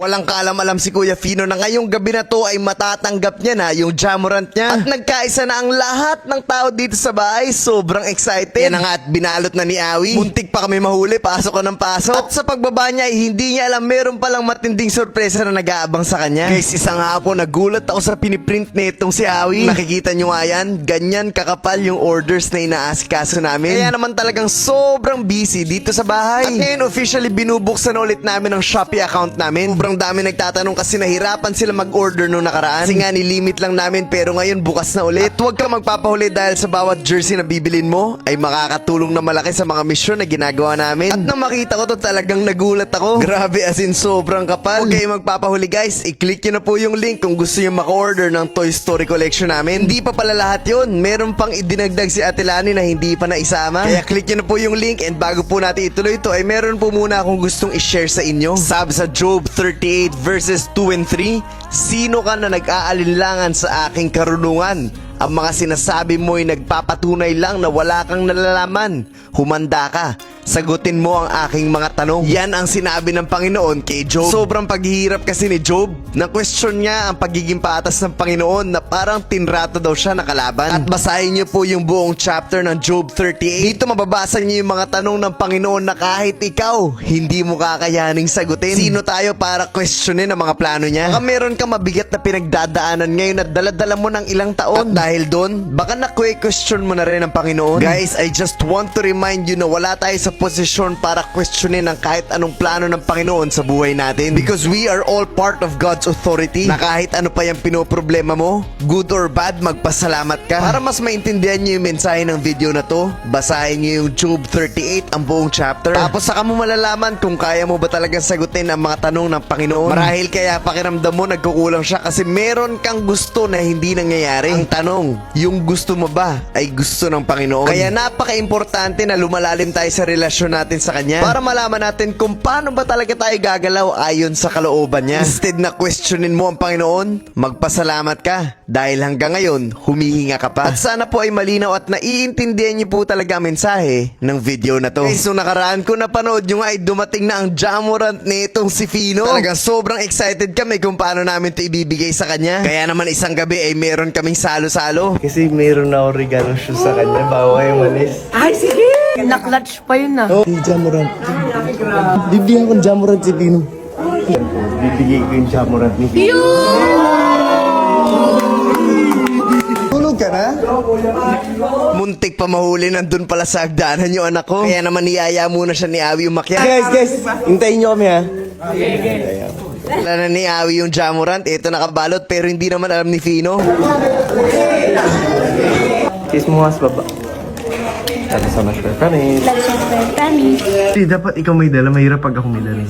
Walang kaalam-alam si Kuya Fino na ngayong gabi na to ay matatanggap niya na yung Jamorant niya. At nagkaisa na ang lahat ng tao dito sa bahay. Sobrang excited. Yan na nga at binalot na ni Awi. Muntik pa kami mahuli, pasok ko ng pasok. At sa pagbaba niya ay hindi niya alam meron palang matinding sorpresa na nag-aabang sa kanya. Guys, isang hapon nagulat ako sa piniprint nitong si Awi. Nakikita nyo nga yan, ganyan kakapal yung orders na inaasikaso namin. Kaya naman talagang sobrang busy dito sa bahay. At ngayon officially binubuksan ulit namin ang Shopee account namin. Sobrang dami nagtatanong kasi nahirapan sila mag-order nung nakaraan. Kasi nga nilimit lang namin pero ngayon bukas na ulit. At huwag kang magpapahuli dahil sa bawat jersey na bibilin mo ay makakatulong na malaki sa mga misyon na ginagawa namin. At nang makita ko to talagang nagulat ako. Grabe as in sobrang kapal. Huwag kayong magpapahuli guys. I-click nyo na po yung link kung gusto nyo maka-order ng Toy Story Collection namin. Hindi pa pala lahat yun. Meron pang idinagdag si Ate Lani na hindi pa naisama. Kaya click nyo na po yung link and bago po natin ituloy ito ay meron po muna akong gustong i-share sa inyo. Sabi sa Job 38 verses 2 and 3, sino ka na nag-aalinlangan sa aking karunungan? Ang mga sinasabi mo ay nagpapatunay lang na wala kang nalalaman. Humanda ka. Sagutin mo ang aking mga tanong. Yan ang sinabi ng Panginoon kay Job. Sobrang paghihirap kasi ni Job. Na-question niya ang pagiging patas ng Panginoon na parang tinrato daw siya na kalaban. At basahin niyo po yung buong chapter ng Job 38. Dito mababasa niyo yung mga tanong ng Panginoon na kahit ikaw, hindi mo kakayaning sagutin. Sino tayo para questionin ang mga plano niya? Baka meron kang mabigat na pinagdadaanan ngayon at daladala mo ng ilang taon. At dahil doon, baka na-question mo na rin ang Panginoon. Guys, I just want to remind you na wala tayo sa posisyon para questionin ang kahit anong plano ng Panginoon sa buhay natin. Because we are all part of God's authority. Na kahit ano pa yung pinoproblema mo, good or bad, magpasalamat ka. Para mas maintindihan nyo yung mensahe ng video na to, basahin nyo yung Job 38, ang buong chapter. Tapos saka mo malalaman kung kaya mo ba talagang sagutin ang mga tanong ng Panginoon. Marahil kaya pakiramdam mo nagkukulang siya kasi meron kang gusto na hindi nangyayari. Ang tanong, yung gusto mo ba ay gusto ng Panginoon? Kaya napaka-importante na lumalalim tayo sa relasyon natin sa Kanya para malaman natin kung paano ba talaga tayo gagalaw ayon sa kalooban niya. Instead na questionin mo ang Panginoon, magpasalamat ka dahil hanggang ngayon, humihinga ka pa. At sana po ay malinaw at naiintindihan niyo po talaga ang mensahe ng video na to. Guys, nung nakaraan ko napanood nyo nga ay dumating na ang Jamorant nitong si Fino. Talagang sobrang excited kami kung paano namin ito ibibigay sa kanya. Kaya naman isang gabi ay meron kaming salo-salo. Kasi meron na ako regalo shoes sa kanya bago kayo malis. Ay, sige! Naklatch pa yun Oh, si Jamorant. Bibigyan ko ng Jamorant si Pino. Bibigay ko yung Jamorant ni Pino. Tulog ka na? Muntik pa mahuli, nandun pala sa hagdanan yung anak ko. Kaya naman niyaya muna siya ni Awi umakyat. Guys, hintayin nyo kami ha. Wala na ni Awi yung Jamorant. Ito nakabalot pero hindi naman alam ni Fino. Kiss mo mas baba. Thank you so much for coming. Hindi, dapat ikaw may dala. Mahirap pag ako may dala.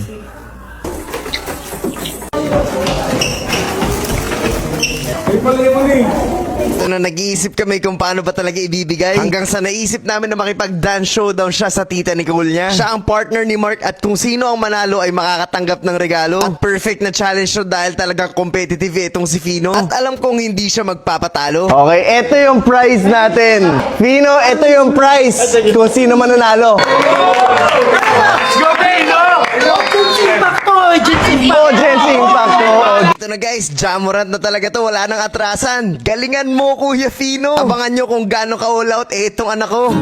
Ito na nag-iisip kami kung paano ba talaga ibibigay. Hanggang sa naisip namin na makipag-dance showdown siya sa tita Nicole niya. Siya ang partner ni Mark at kung sino ang manalo ay makakatanggap ng regalo. At perfect na challenge show dahil talagang competitive itong si Fino. At alam kong hindi siya magpapatalo. Okay, ito yung prize natin. Fino, ito yung prize. Kung sino mananalo. Let's go, Pino! Genshin Impacto. Ito na guys, Jamorant na talaga to. Wala nang atrasan. Galingan mo, Kuya Fino. Abangan nyo kung gaano ka all out itong anak ko.